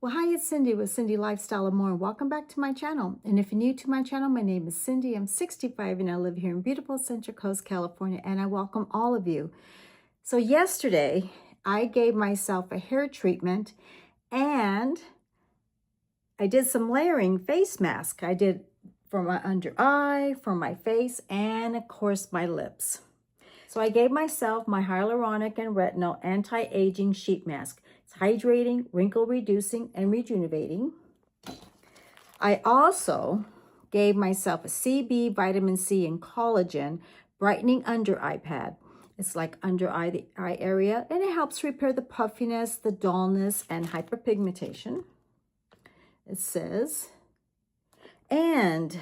Well, hi, it's Cindy with Cindy Lifestyle and More, and welcome back to my channel. And if you're new to my channel, my name is Cindy. I'm 65 and I live here in beautiful Central Coast, California, and I welcome all of you. So yesterday, I gave myself a hair treatment and I did some layering face mask. I did for my under eye, for my face, and of course my lips. So I gave myself my hyaluronic and retinol anti-aging sheet mask. It's hydrating, wrinkle reducing, and rejuvenating. I also gave myself a CB, vitamin C, and collagen brightening under eye pad. It's like under the eye area, and it helps repair the puffiness, the dullness, and hyperpigmentation. It says, and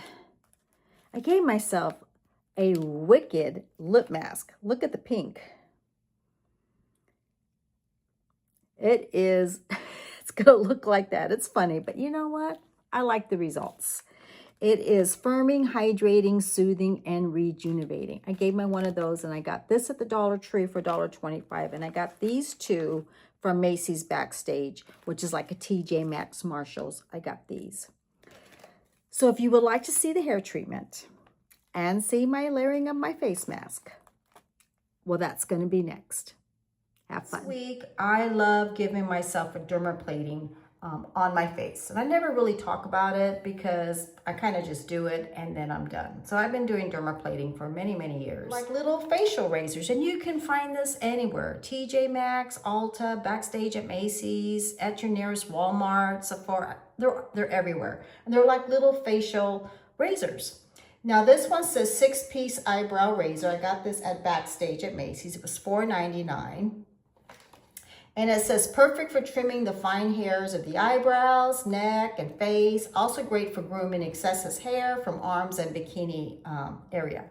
I gave myself a wicked lip mask. Look at the pink. It is, it's gonna look like that. It's funny, but you know what? I like the results. It is firming, hydrating, soothing, and rejuvenating. I gave my one of those and I got this at the Dollar Tree for $1.25. And I got these two from Macy's Backstage, which is like a TJ Maxx Marshalls. I got these. So if you would like to see the hair treatment and see my layering of my face mask, well, that's going to be next. Have fun. This week, I love giving myself a dermaplating on my face. And I never really talk about it because I kind of just do it and then I'm done. So I've been doing dermaplating for many, many years. Like little facial razors. And you can find this anywhere. TJ Maxx, Ulta, Backstage at Macy's, at your nearest Walmart, Sephora. They're everywhere. And they're like little facial razors. Now this one says 6-piece eyebrow razor. I got this at Backstage at Macy's. It was $4.99. And it says perfect for trimming the fine hairs of the eyebrows, neck, and face. Also great for grooming excessive hair from arms and bikini area.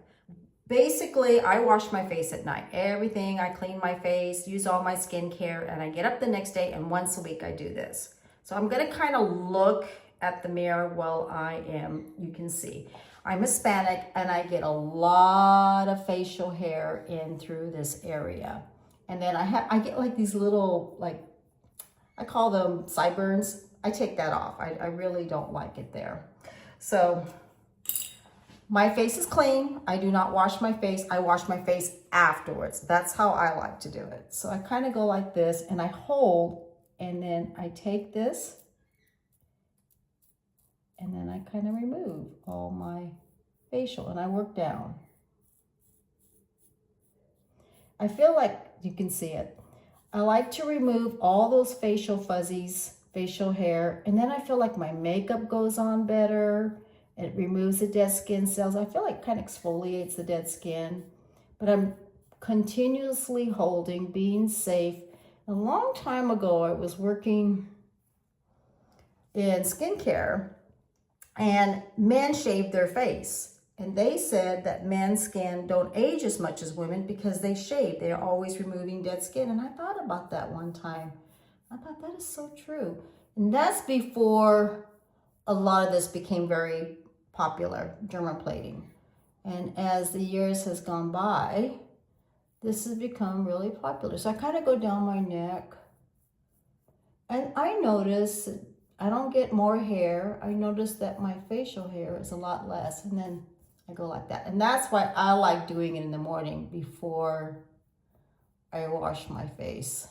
Basically, I wash my face at night. Everything, I clean my face, use all my skincare, and I get up the next day, and once a week I do this. So I'm gonna kind of look at the mirror while I am, you can see. I'm Hispanic, and I get a lot of facial hair in through this area. And then I get like these little, like, I call them sideburns. I take that off. I really don't like it there. So my face is clean. I do not wash my face. I wash my face afterwards. That's how I like to do it. So I kind of go like this and I hold, and then I take this and then I kind of remove all my facial and I work down. I feel like you can see it. I like to remove all those facial fuzzies, facial hair, and then I feel like my makeup goes on better. It removes the dead skin cells. I feel like it kind of exfoliates the dead skin, but I'm continuously holding, being safe. A long time ago, I was working in skincare and men shaved their face. And they said that men's skin don't age as much as women because they shave. They're always removing dead skin. And I thought about that one time. I thought that is so true. And that's before a lot of this became very popular, dermaplating. And as the years has gone by, this has become really popular. So I kind of go down my neck. And I notice I don't get more hair. I notice that my facial hair is a lot less. And then I go like that. And that's why I like doing it in the morning before I wash my face.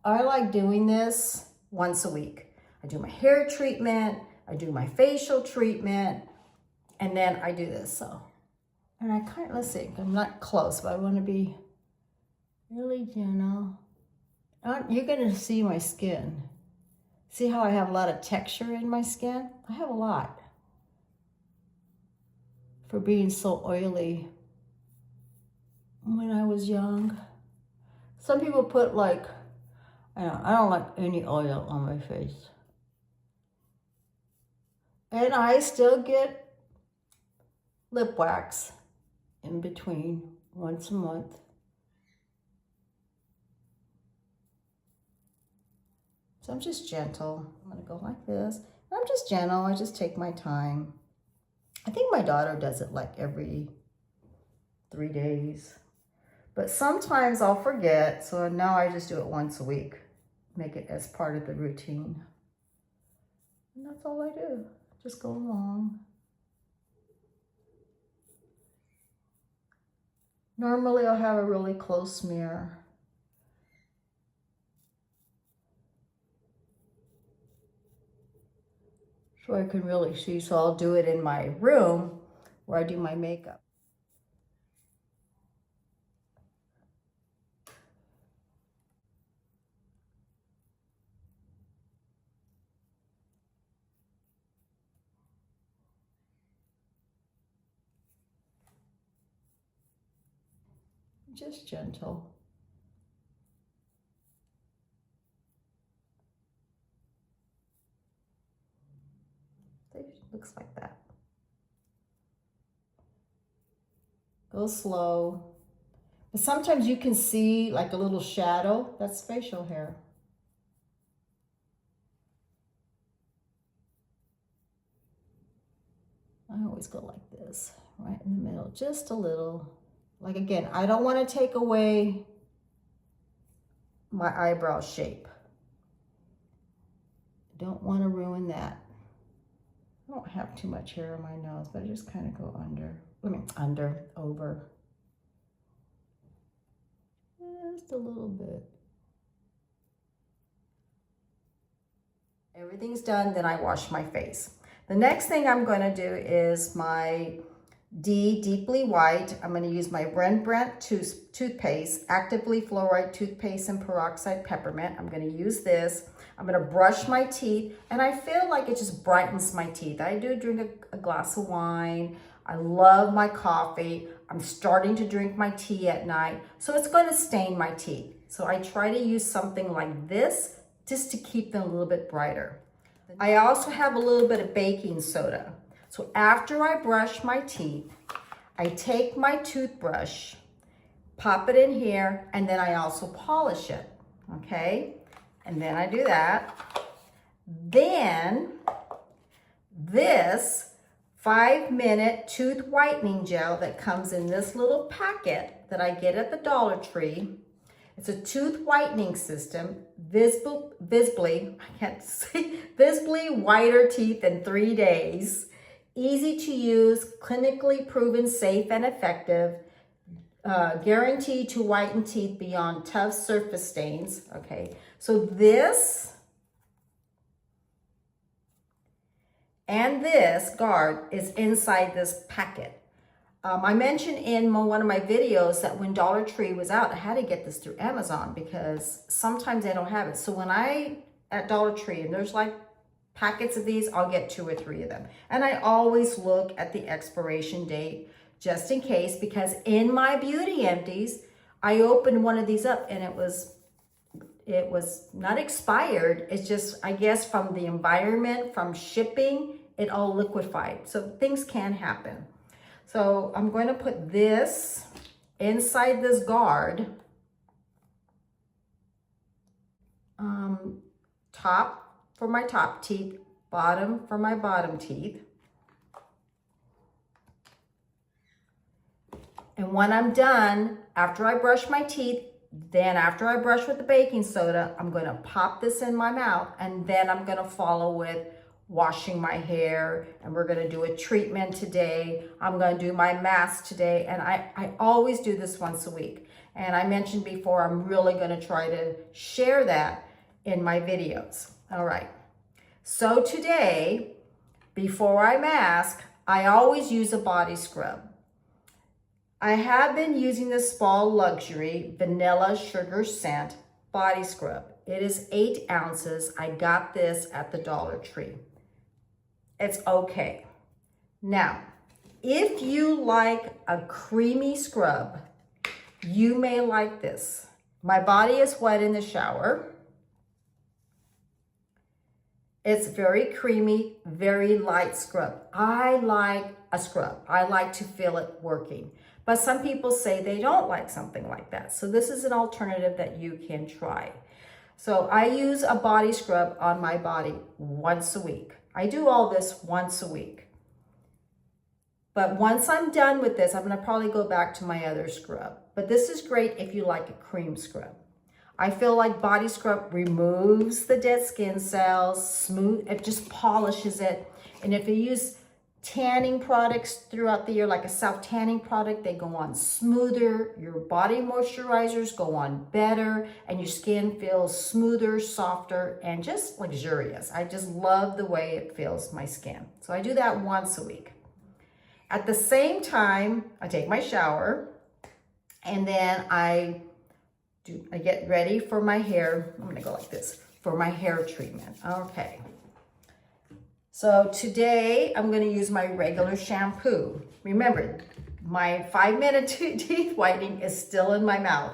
I like doing this once a week. I do my hair treatment, I do my facial treatment, and then I do this. So, and I kind of, let's see, I'm not close, but I want to be really gentle. You're going to see my skin. See how I have a lot of texture in my skin? I have a lot. For being so oily when I was young. Some people put like, I don't like any oil on my face. And I still get lip wax in between once a month. So I'm just gentle. I'm gonna go like this. I'm just gentle, I just take my time. I think my daughter does it like every 3 days. But sometimes I'll forget, so now I just do it once a week. Make it as part of the routine. And that's all I do. Just go along. Normally I'll have a really close mirror. So I can really see. So I'll do it in my room where I do my makeup. Just gentle. It looks like that. Go slow. But sometimes you can see like a little shadow. That's facial hair. I always go like this, right in the middle, just a little. Like again, I don't want to take away my eyebrow shape. Don't want to ruin that. I don't have too much hair on my nose, but I just kind of go over. Just a little bit. Everything's done, then I wash my face. The next thing I'm going to do is my Deeply White. I'm going to use my Rembrandt toothpaste, actively fluoride toothpaste and peroxide peppermint. I'm going to use this. I'm going to brush my teeth, and I feel like it just brightens my teeth. I do drink a glass of wine. I love my coffee. I'm starting to drink my tea at night, so it's going to stain my teeth. So I try to use something like this just to keep them a little bit brighter. I also have a little bit of baking soda. So after I brush my teeth, I take my toothbrush, pop it in here, and then I also polish it, okay? And then I do that. Then this 5-minute tooth whitening gel that comes in this little packet that I get at the Dollar Tree. It's a tooth whitening system, visibly whiter teeth in 3 days. Easy to use, clinically proven safe and effective, guaranteed to whiten teeth beyond tough surface stains. Okay, so this and this guard is inside this packet. I mentioned in one of my videos that when Dollar Tree was out, I had to get this through Amazon because sometimes they don't have it. So when at Dollar Tree, and there's like packets of these, I'll get 2 or 3 of them. And I always look at the expiration date just in case, because in my beauty empties, I opened one of these up and it was not expired. It's just, I guess from the environment, from shipping, it all liquefied. So things can happen. So I'm going to put this inside this guard. Top for my top teeth, bottom for my bottom teeth. And when I'm done, after I brush my teeth, then after I brush with the baking soda, I'm going to pop this in my mouth, and then I'm going to follow with washing my hair, and we're going to do a treatment today. I'm going to do my mask today, and I always do this once a week. And I mentioned before, I'm really going to try to share that in my videos. All right. So today, before I mask, I always use a body scrub. I have been using the Spa Luxury Vanilla Sugar Scent Body Scrub. It is 8 ounces. I got this at the Dollar Tree. It's okay. Now, if you like a creamy scrub, you may like this. My body is wet in the shower. It's very creamy, very light scrub. I like a scrub. I like to feel it working. But some people say they don't like something like that. So this is an alternative that you can try. So I use a body scrub on my body once a week. I do all this once a week. But once I'm done with this, I'm going to probably go back to my other scrub. But this is great if you like a cream scrub. I feel like body scrub removes the dead skin cells, smooth, it just polishes it. And if you use tanning products throughout the year, like a self-tanning product, they go on smoother, your body moisturizers go on better, and your skin feels smoother, softer, and just luxurious. I just love the way it feels, my skin. So I do that once a week. At the same time, I take my shower, and then I get ready for my hair. I'm gonna go like this, for my hair treatment. Okay. So today I'm gonna use my regular shampoo. Remember, my 5-minute teeth whitening is still in my mouth.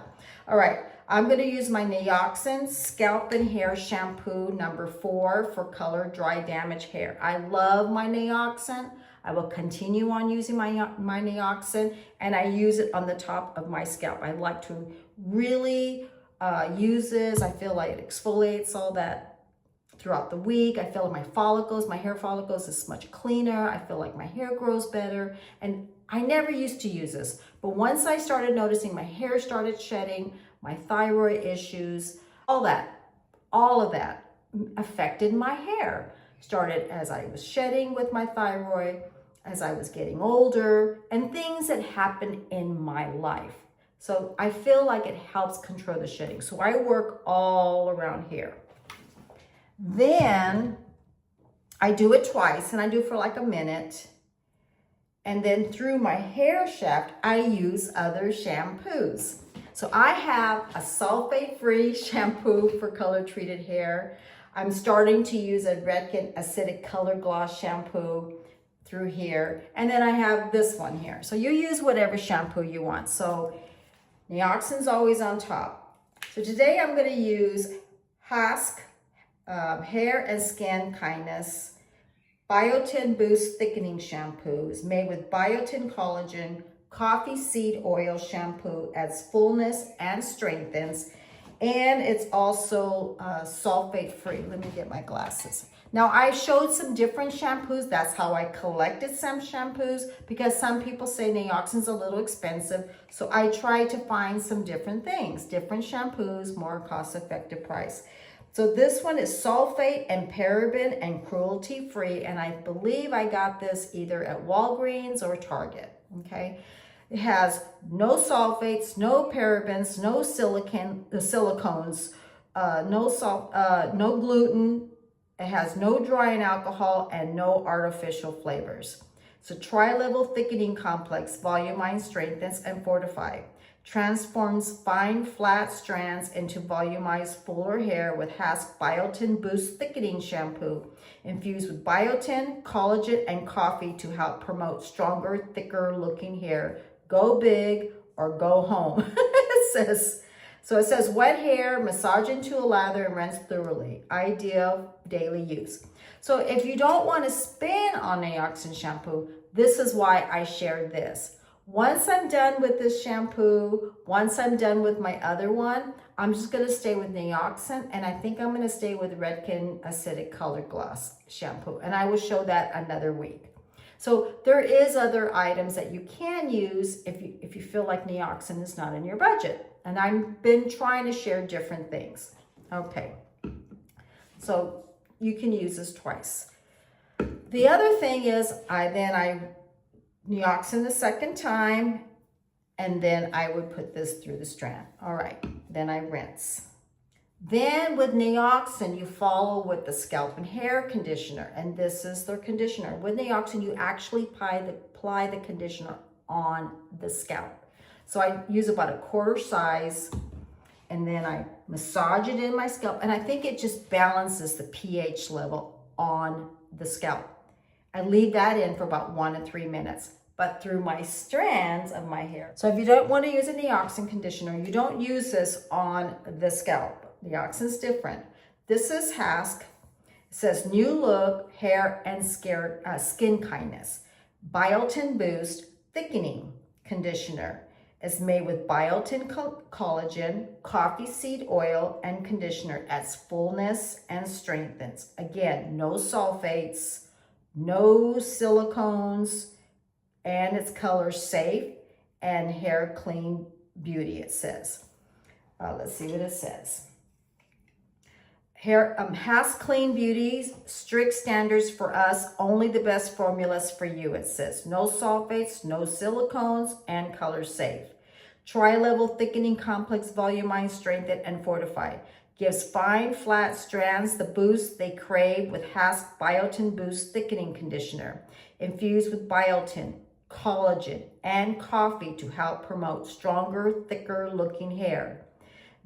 All right, I'm gonna use my Nioxin Scalp and Hair Shampoo number 4 for color dry damaged hair. I love my Nioxin. I will continue on using my Nioxin, and I use it on the top of my scalp. I like to really use this. I feel like it exfoliates all that throughout the week. I feel like my hair follicles is much cleaner. I feel like my hair grows better. And I never used to use this, but once I started noticing my hair started shedding, my thyroid issues, all of that affected my hair. Started as I was shedding with my thyroid, as I was getting older, and things that happened in my life. So I feel like it helps control the shedding. So I work all around here. Then I do it twice, and I do it for like a minute. And then through my hair shaft, I use other shampoos. So I have a sulfate-free shampoo for color-treated hair. I'm starting to use a Redken Acidic Color Gloss shampoo through here. And then I have this one here. So you use whatever shampoo you want. So Nioxin's always on top. So today I'm gonna use HASK Hair and Skin Kindness Biotin Boost Thickening Shampoo. Is made with biotin collagen, coffee seed oil shampoo, adds fullness and strengthens. And it's also sulfate free. Let me get my glasses. Now I showed some different shampoos. That's how I collected some shampoos, because some people say Nioxin's a little expensive. So I tried to find some different things, different shampoos, more cost-effective price. So this one is sulfate and paraben and cruelty free. And I believe I got this either at Walgreens or Target, okay? It has no sulfates, no parabens, no silicones, no gluten. It has no drying alcohol and no artificial flavors. It's a tri-level thickening complex, volumizes, strengthens, and fortifies. Transforms fine, flat strands into volumized, fuller hair with HASK Biotin Boost Thickening Shampoo, infused with biotin, collagen, and coffee to help promote stronger, thicker looking hair. Go big or go home, it says. So it says wet hair, massage into a lather and rinse thoroughly. Ideal daily use. So if you don't want to spend on Nioxin shampoo, this is why I shared this. Once I'm done with this shampoo, once I'm done with my other one, I'm just going to stay with Nioxin, and I think I'm going to stay with Redken Acidic Color Gloss shampoo, and I will show that another week. So there is other items that you can use if you feel like Nioxin is not in your budget. And I've been trying to share different things. Okay, so you can use this twice. The other thing is I Nioxin the second time, and then I would put this through the strand. All right, then I rinse. Then with Nioxin, you follow with the scalp and hair conditioner, and this is the conditioner. With Nioxin, you actually apply the conditioner on the scalp. So I use about a quarter size, and then I massage it in my scalp, and I think it just balances the pH level on the scalp. I leave that in for about 1 to 3 minutes, but through my strands of my hair. So if you don't want to use a Nioxin conditioner, you don't use this on the scalp. Nioxin's different. This is HASK. It says new look, hair and skin kindness. Biotin Boost Thickening Conditioner. It's made with biotin collagen, coffee seed oil, and conditioner. Adds fullness and strengthens. Again, no sulfates, no silicones, and it's color safe and hair clean beauty, it says. Let's see what it says. Hair, HASK Clean Beauty, strict standards for us, only the best formulas for you, it says. No sulfates, no silicones, and color safe. Tri-level thickening complex, volumized, strengthened, and fortified. Gives fine, flat strands the boost they crave with HASK Biotin Boost Thickening Conditioner. Infused with biotin, collagen, and coffee to help promote stronger, thicker looking hair.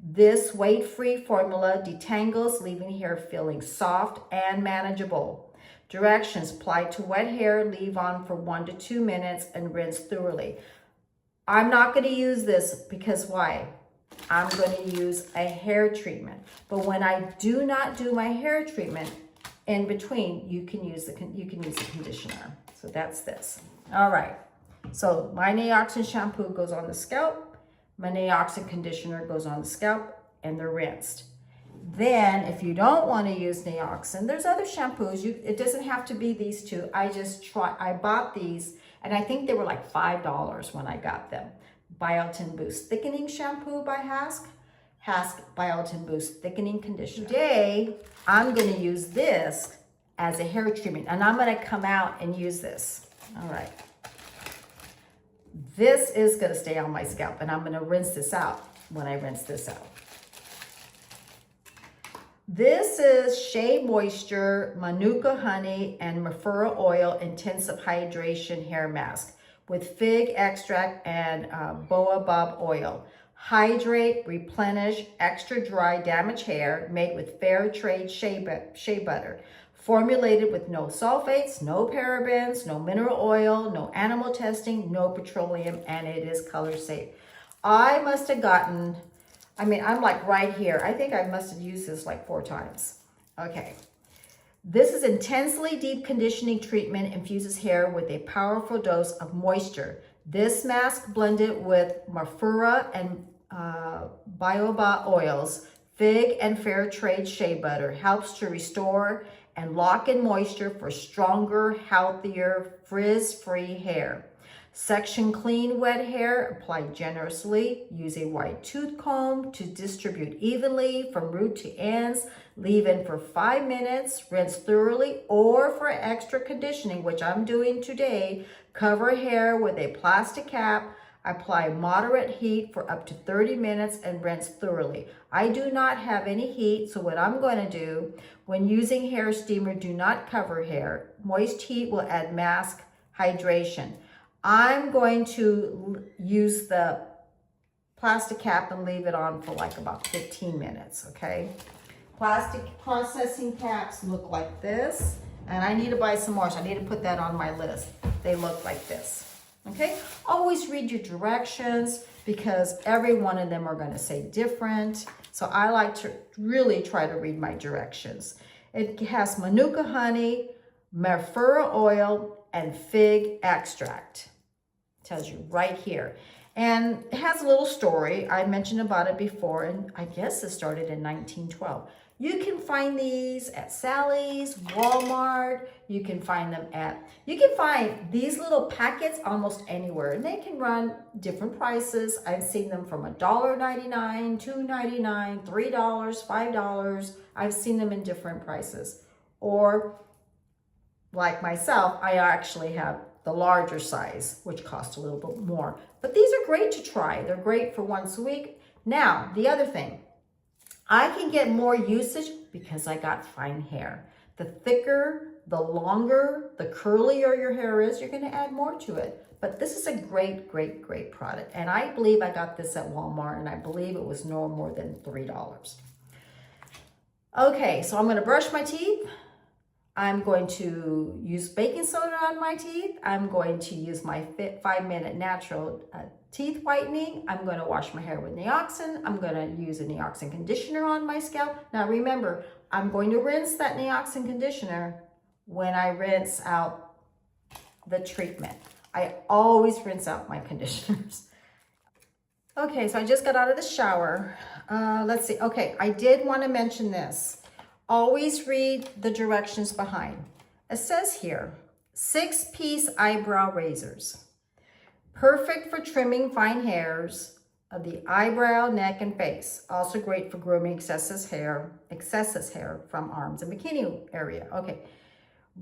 This weight-free formula detangles, leaving hair feeling soft and manageable. Directions: apply to wet hair, leave on for 1 to 2 minutes, and rinse thoroughly. I'm not going to use this because why? I'm going to use a hair treatment. But when I do not do my hair treatment, in between, you can use the conditioner. So that's this. All right. So my Nioxin shampoo goes on the scalp. My Nioxin conditioner goes on the scalp, and they're rinsed. Then, if you don't want to use Nioxin, there's other shampoos. It doesn't have to be these two. I bought these, and I think they were like $5 when I got them. Biotin Boost Thickening Shampoo by HASK. HASK Biotin Boost Thickening Conditioner. Today, I'm going to use this as a hair treatment, and I'm going to come out and use this. All right. This is going to stay on my scalp, and I'm going to rinse this out when I rinse this out. This is Shea Moisture, Manuka Honey, and Mafura Oil Intensive Hydration Hair Mask with fig extract and baobab oil. Hydrate, replenish, extra dry, damaged hair, made with fair trade shea butter. Formulated with no sulfates, no parabens, no mineral oil, no animal testing, no petroleum, and it is color safe. I must have gotten, I'm like right here. I think I must have used this like 4 times. Okay. This is intensely deep conditioning treatment, infuses hair with a powerful dose of moisture. This mask blended with Mafura and Byoma oils, fig and fair trade shea butter helps to restore and lock in moisture for stronger, healthier, frizz-free hair. Section clean wet hair, apply generously. Use a white tooth comb to distribute evenly from root to ends. Leave in for 5 minutes, rinse thoroughly, or for extra conditioning, which I'm doing today, cover hair with a plastic cap. Apply moderate heat for up to 30 minutes and rinse thoroughly. I do not have any heat, so what I'm going to do, when using hair steamer, do not cover hair. Moist heat will add mask hydration. I'm going to use the plastic cap and leave it on for like about 15 minutes, okay? Plastic processing caps look like this, and I need to buy some more, so I need to put that on my list. They look like this. Okay, always read your directions because every one of them are going to say different. So I like to really try to read my directions. It has Manuka honey, Mafura oil, and fig extract. It tells you right here. And it has a little story. I mentioned about it before, and I guess it started in 1912. You can find these at Sally's, Walmart. You can find these little packets almost anywhere, and they can run different prices. I've seen them from $1.99, $2.99, $3, $5. I've seen them in different prices. Or like myself, I actually have the larger size, which costs a little bit more. But these are great to try. They're great for once a week. Now, the other thing, I can get more usage because I got fine hair. The thicker, the longer, the curlier your hair is, you're going to add more to it. But this is a great, great, great product. And I believe I got this at Walmart, and I believe it was no more than $3. Okay, so I'm going to brush my teeth. I'm going to use baking soda on my teeth. I'm going to use my 5-minute natural teeth whitening. I'm going to wash my hair with Nioxin. I'm going to use a Nioxin conditioner on my scalp. Now remember, I'm going to rinse that Nioxin conditioner when I rinse out the treatment. I always rinse out my conditioners. Okay, so I just got out of the shower. Let's see. Okay, I did want to mention this. Always read the directions behind. It says here, 6-piece eyebrow razors. Perfect for trimming fine hairs. of the eyebrow, neck, and face. Also great for grooming excessive hair from arms and bikini area. Okay.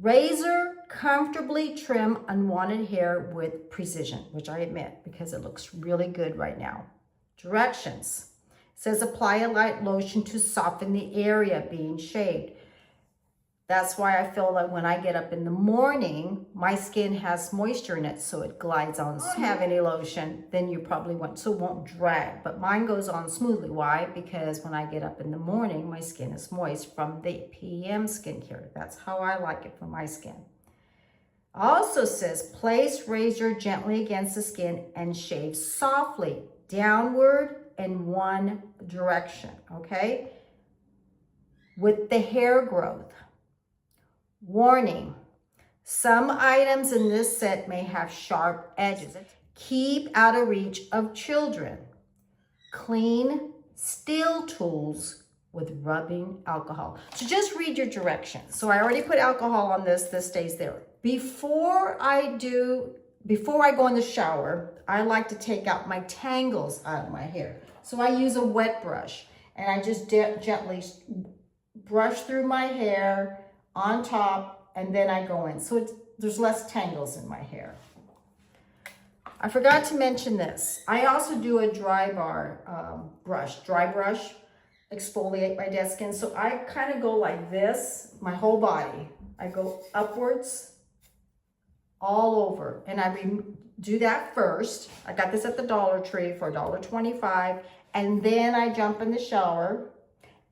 Razor, comfortably trim unwanted hair with precision, which I admit because it looks really good right now. Directions. It says apply a light lotion to soften the area being shaved. That's why I feel like when I get up in the morning, my skin has moisture in it, so it glides on. If you don't have any lotion, then you probably won't drag, but mine goes on smoothly. Why? Because when I get up in the morning, my skin is moist from the PM skincare. That's how I like it for my skin. Also says place razor gently against the skin and shave softly downward in one direction, okay? With the hair growth. Warning, some items in this set may have sharp edges. Keep out of reach of children. Clean steel tools with rubbing alcohol. So just read your directions. So I already put alcohol on this stays there. Before I go in the shower, I like to take out my tangles out of my hair. So I use a wet brush and I just gently brush through my hair on top, and then I go in. So there's less tangles in my hair. I forgot to mention this. I also do a dry brush, exfoliate my dead skin. So I kind of go like this, my whole body. I go upwards all over, and I do that first. I got this at the Dollar Tree for $1.25, and then I jump in the shower,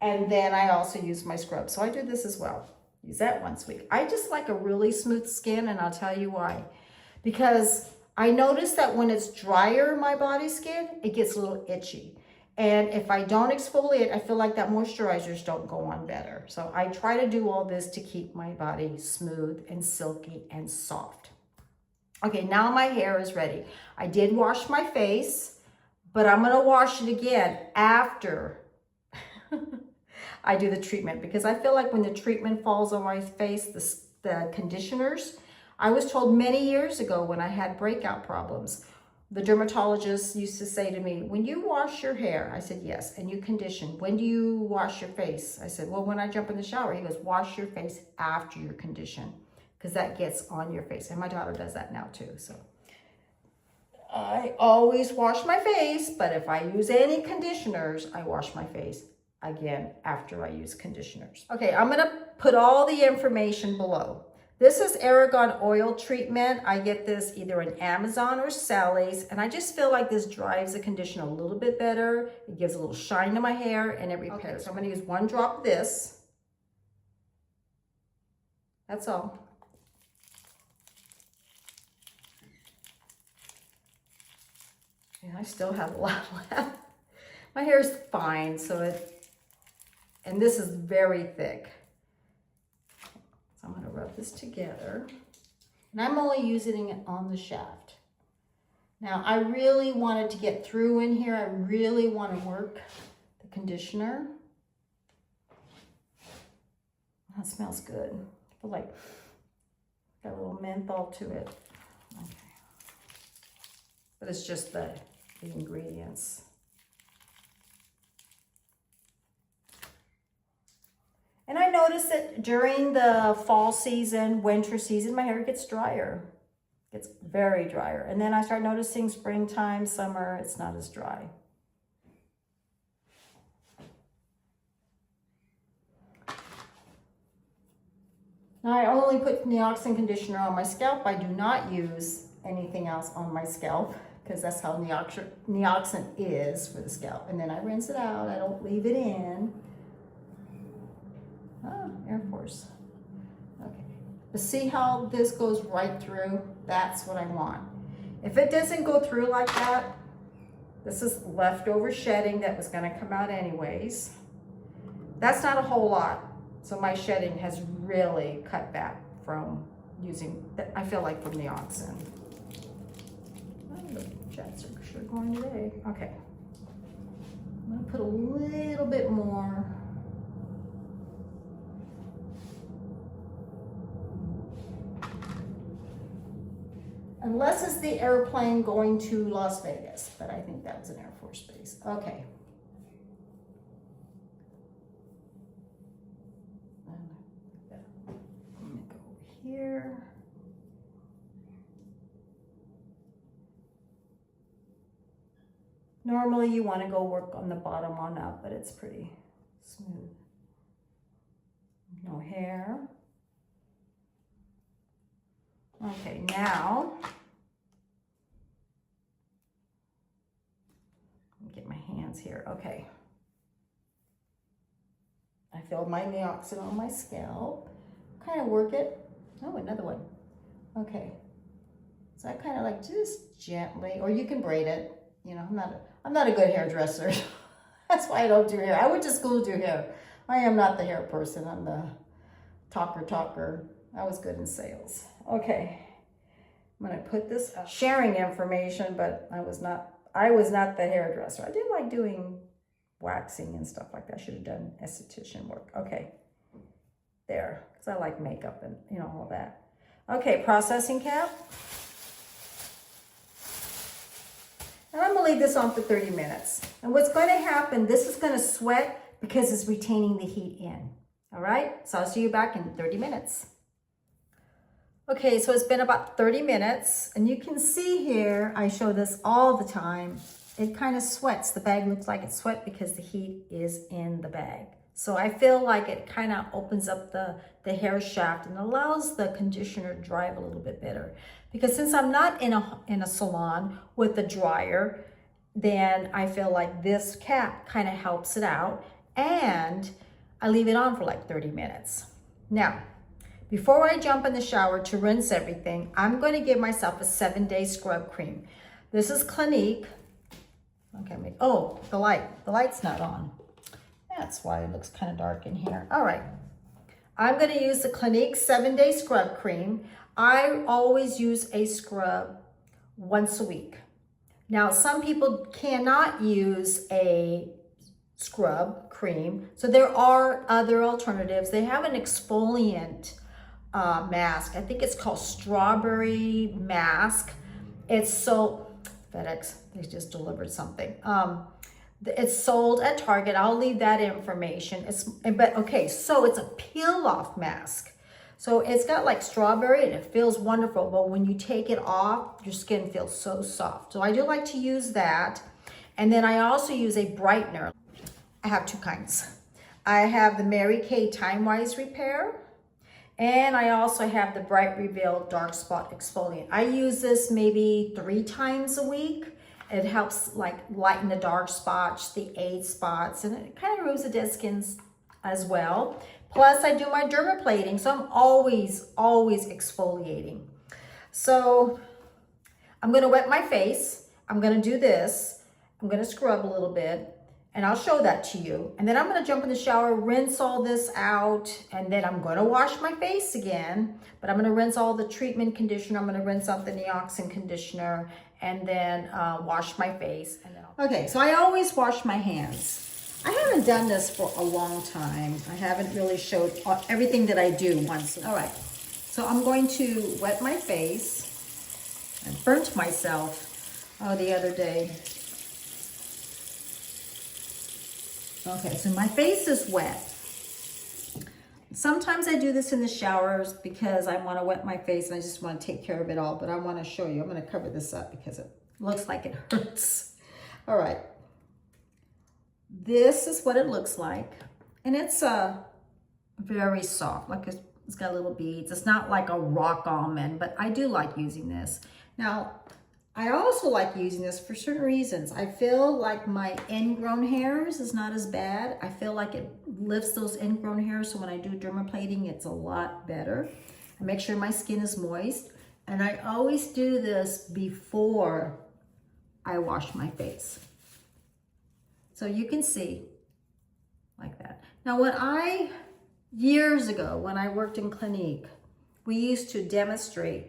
and then I also use my scrub. So I do this as well. Use that once a week. I just like a really smooth skin, and I'll tell you why. Because I notice that when it's drier, my body skin, it gets a little itchy. And if I don't exfoliate, I feel like that moisturizers don't go on better. So I try to do all this to keep my body smooth and silky and soft. Okay, now my hair is ready. I did wash my face, but I'm gonna wash it again after I do the treatment, because I feel like when the treatment falls on my face, the conditioners, I was told many years ago when I had breakout problems, the dermatologist used to say to me, when you wash your hair, I said, yes, and you condition, when do you wash your face? I said, well, when I jump in the shower. He goes, wash your face after your condition, because that gets on your face. And my daughter does that now too, so. I always wash my face, but if I use any conditioners, I wash my face again after I use conditioners. Okay, I'm gonna put all the information below. This is Argan oil treatment. I get this either in Amazon or Sally's, and I just feel like this drives the conditioner a little bit better. It gives a little shine to my hair, and it repairs. Okay, so I'm gonna use 1 drop of this. That's all. And I still have a lot left. My hair is fine, and this is very thick. So I'm gonna rub this together. And I'm only using it on the shaft. Now, I really wanted to get through in here. I really want to work the conditioner. That smells good. I feel like got a little menthol to it. Okay. But it's just the ingredients. And I noticed that during the fall season, winter season, my hair gets drier. It's very drier. And then I start noticing springtime, summer, it's not as dry. Now I only put Nioxin conditioner on my scalp. I do not use anything else on my scalp because that's how Nioxin is for the scalp. And then I rinse it out. I don't leave it in. Oh, Air Force. Okay. But see how this goes right through? That's what I want. If it doesn't go through like that, this is leftover shedding that was going to come out anyways. That's not a whole lot. So my shedding has really cut back from using, I feel like, from Nioxin. Oh, the jets are sure going today. Okay. I'm going to put a little bit more. Unless it's the airplane going to Las Vegas, but I think that was an Air Force base. Okay. I'm gonna go over here. Normally you want to go work on the bottom on up, but it's pretty smooth. No hair. Okay, now let me get my hands here. Okay. I filled my Nioxin on my scalp. Kind of work it. Oh, another one. Okay. So I kind of like just gently, or you can braid it. You know, I'm not a good hairdresser. That's why I don't do hair. I went to school to do hair. I am not the hair person. I'm the talker. I was good in sales. Okay. I'm gonna put this up. Sharing information, but I was not the hairdresser. I did like doing waxing and stuff like that. I should have done esthetician work. Okay. There, because I like makeup and you know all that. Okay, processing cap. And I'm gonna leave this on for 30 minutes. And what's going to happen, this is gonna sweat because it's retaining the heat in. All right, so I'll see you back in 30 minutes. Okay, so it's been about 30 minutes, and you can see here, I show this all the time, it kind of sweats. The bag looks like it's sweat because the heat is in the bag. So I feel like it kind of opens up the hair shaft and allows the conditioner to dry a little bit better. Because since I'm not in a salon with a dryer, then I feel like this cap kind of helps it out, and I leave it on for like 30 minutes. Now, before I jump in the shower to rinse everything, I'm going to give myself a 7-day scrub cream. This is Clinique. Okay, oh, the light's not on. That's why it looks kind of dark in here. All right, I'm going to use the Clinique 7-day scrub cream. I always use a scrub once a week. Now, some people cannot use a scrub cream, so there are other alternatives. They have an exfoliant mask. I think it's called Strawberry Masque. It's so, FedEx, they just delivered something. It's sold at Target. I'll leave that information. But okay, so it's a peel-off mask. So it's got like strawberry and it feels wonderful, but when you take it off, your skin feels so soft. So I do like to use that. And then I also use a brightener. I have two kinds. I have the Mary Kay Time Wise Repair, and I also have the Bright Reveal Dark Spot Exfoliant. I use this maybe 3 times a week. It helps like lighten the dark spots, the age spots, and it kind of removes the dead skins as well. Plus I do my dermaplating, so I'm always exfoliating. So I'm gonna wet my face. I'm gonna do this. I'm gonna scrub a little bit, and I'll show that to you. And then I'm gonna jump in the shower, rinse all this out, and then I'm gonna wash my face again, but I'm gonna rinse all the treatment conditioner. I'm gonna rinse out the Nioxin conditioner, and then wash my face. And then okay, so I always wash my hands. I haven't done this for a long time. I haven't really showed everything that I do once. All right, so I'm going to wet my face. I burnt myself the other day. Okay, so my face is wet. Sometimes I do this in the showers because I want to wet my face and I just want to take care of it all, but I want to show you. I'm going to cover this up because it looks like it hurts. All right. This is what it looks like. And it's very soft, like it's got little beads. It's not like a rock almond, but I do like using this. Now, I also like using this for certain reasons. I feel like my ingrown hairs is not as bad. I feel like it lifts those ingrown hairs, so when I do dermaplating, it's a lot better. I make sure my skin is moist, and I always do this before I wash my face. So you can see like that. Now, years ago, when I worked in Clinique, we used to demonstrate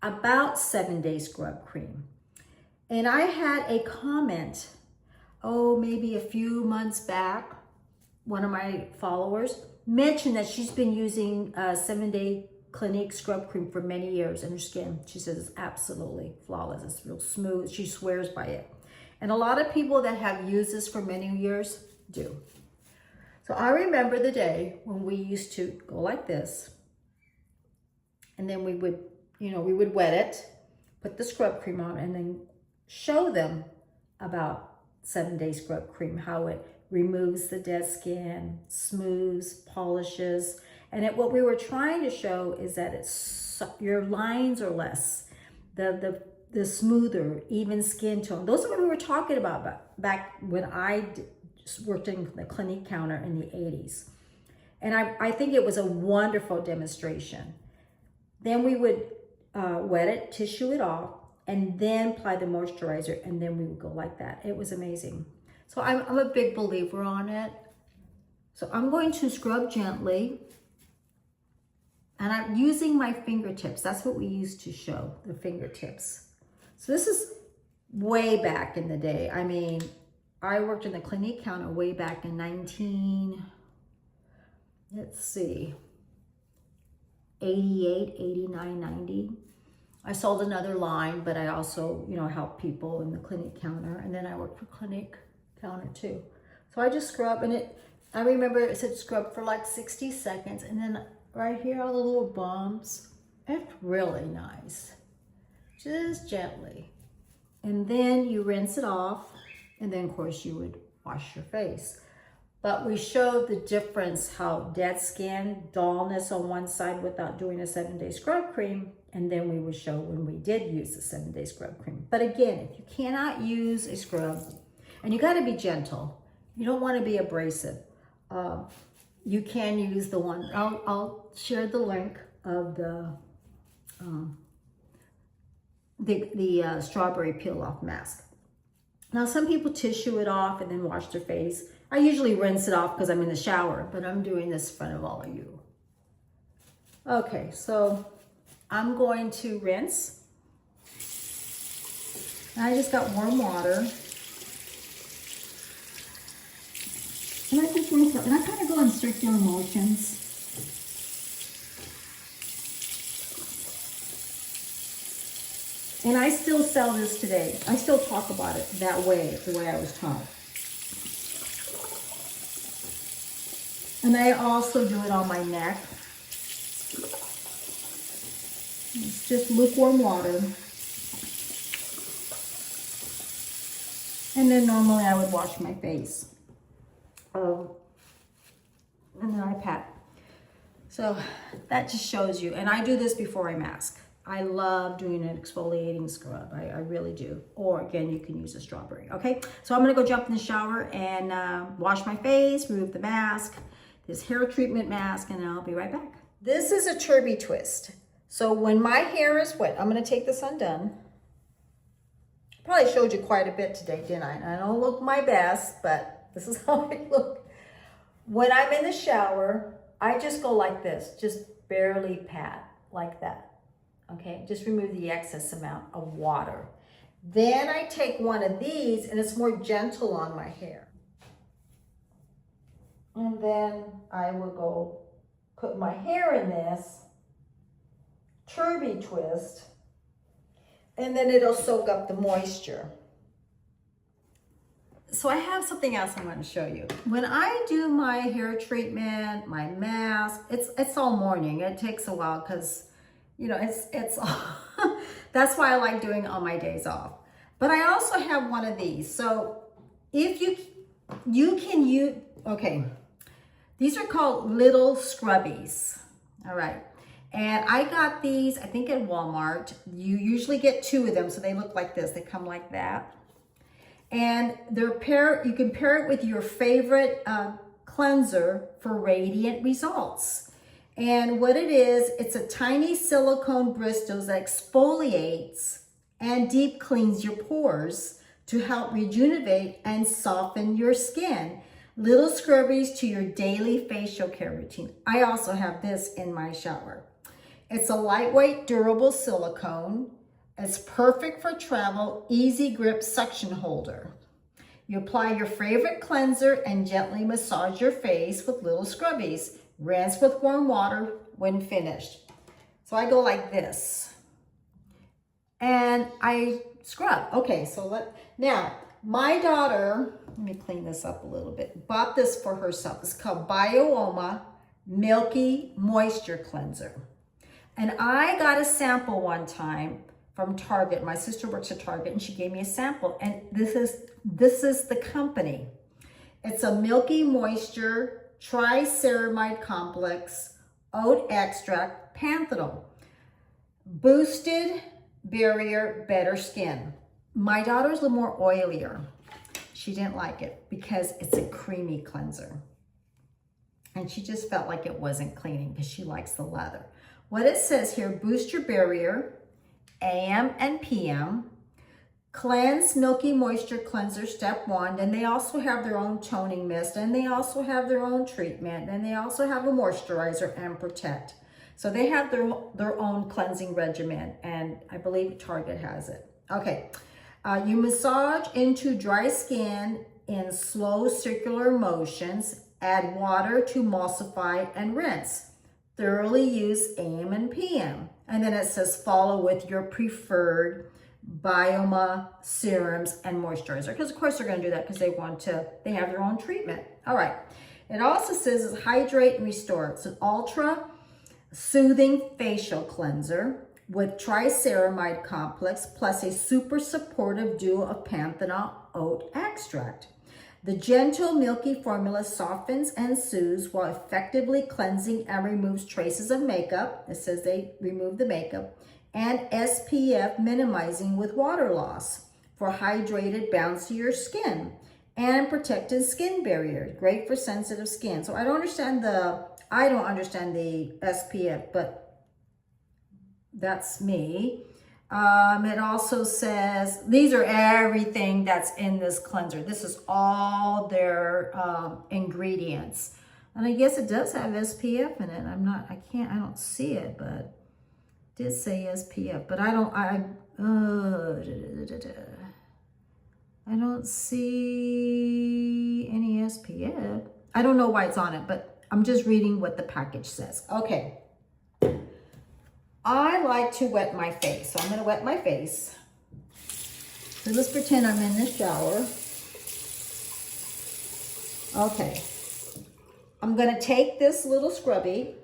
about 7-day scrub cream. And I had a comment, maybe a few months back, one of my followers mentioned that she's been using 7-day Clinique scrub cream for many years, and her skin, she says, it's absolutely flawless. It's real smooth. She swears by it. And a lot of people that have used this for many years do. So I remember the day when we used to go like this, and then we would, you know, we would wet it, put the scrub cream on, and then show them about 7-day scrub cream, how it removes the dead skin, smooths, polishes. And what we were trying to show is that your lines are less, the smoother, even skin tone. Those are what we were talking about back when I worked in the Clinique counter in the 80s. And I think it was a wonderful demonstration. Then we would wet it, tissue it off, and then apply the moisturizer, and then we would go like that. It was amazing. So I'm a big believer on it. So I'm going to scrub gently, and I'm using my fingertips. That's what we used to show, the fingertips. So this is way back in the day. I mean, I worked in the Clinique counter way back in 88, 89, 90. I sold another line, but I also, you know, helped people in the Clinique counter. And then I worked for Clinique counter too. So I just scrub, and I remember it said scrub for like 60 seconds. And then right here, all the little bumps. It's really nice. Just gently. And then you rinse it off. And then of course you would wash your face. But we showed the difference, how dead skin, dullness on one side without doing a 7-day scrub cream. And then we would show when we did use the 7-day scrub cream. But again, if you cannot use a scrub, and you gotta be gentle, you don't wanna be abrasive, you can use the one, I'll share the link of the strawberry peel off mask. Now some people tissue it off and then wash their face. I usually rinse it off because I'm in the shower, but I'm doing this in front of all of you. Okay, so I'm going to rinse. I just got warm water. And I just rinse it, and I kind of go in circular motions. And I still sell this today. I still talk about it that way, the way I was taught. And I also do it on my neck. It's just lukewarm water. And then normally I would wash my face. And then I pat. So that just shows you. And I do this before I mask. I love doing an exfoliating scrub. I really do. Or again, you can use a strawberry. Okay, so I'm gonna go jump in the shower and wash my face, remove the mask, this hair treatment mask, and I'll be right back. This is a turby twist. So when my hair is wet, I'm gonna take this undone. Probably showed you quite a bit today, didn't I? And I don't look my best, but this is how I look. When I'm in the shower, I just go like this, just barely pat, like that. Okay, just remove the excess amount of water. Then I take one of these, and it's more gentle on my hair. And then I will go put my hair in this turby twist, and then it'll soak up the moisture. So I have something else I'm going to show you. When I do my hair treatment, my mask, it's all morning. It takes a while because, you know, it's that's why I like doing it on my days off. But I also have one of these. So if you can use, okay, these are called little Scrubbies. All right. And I got these, I think at Walmart. You usually get 2 of them, so they look like this. They come like that. And you can pair it with your favorite cleanser for radiant results. And what it is, it's a tiny silicone bristles that exfoliates and deep cleans your pores to help rejuvenate and soften your skin. Little Scrubbies to your daily facial care routine. I also have this in my shower. It's a lightweight, durable silicone. It's perfect for travel, easy grip suction holder. You apply your favorite cleanser and gently massage your face with little Scrubbies. Rinse with warm water when finished. So I go like this. And I scrub. Okay, so now my daughter, let me clean this up a little bit, bought this for herself. It's called Byoma Milky Moisture Cleanser. And I got a sample one time from Target. My sister works at Target and she gave me a sample. And this is the company. It's a Milky Moisture Triceramide Complex Oat Extract Panthenol. Boosted barrier, better skin. My daughter's a little more oilier. She didn't like it because it's a creamy cleanser. And she just felt like it wasn't cleaning because she likes the lather. What it says here, boost your barrier, AM and PM. Cleanse Milky Moisture Cleanser, step 1. Then they also have their own toning mist. And they also have their own treatment. And they also have a moisturizer and protect. So they have their own cleansing regimen, and I believe Target has it. Okay, you massage into dry skin in slow circular motions, add water to emulsify and rinse. Thoroughly use AM and PM. And then it says follow with your preferred Byoma serums and moisturizer. Because of course they're gonna do that because they have their own treatment. All right, it also says it's hydrate and restore. It's an ultra soothing facial cleanser with triceramide complex plus a super supportive duo of panthenol oat extract. The gentle milky formula softens and soothes while effectively cleansing and removes traces of makeup. It says they remove the makeup, and SPF minimizing with water loss for hydrated, bouncier skin and protected skin barrier. Great for sensitive skin. So I don't understand the SPF, but that's me. It also says, these are everything that's in this cleanser. This is all their ingredients. And I guess it does have SPF in it. I don't see it, but it did say SPF, but I don't see any SPF. I don't know why it's on it, but I'm just reading what the package says. Okay. I like to wet my face. So I'm going to wet my face. So let's pretend I'm in the shower. Okay. I'm going to take this little scrubby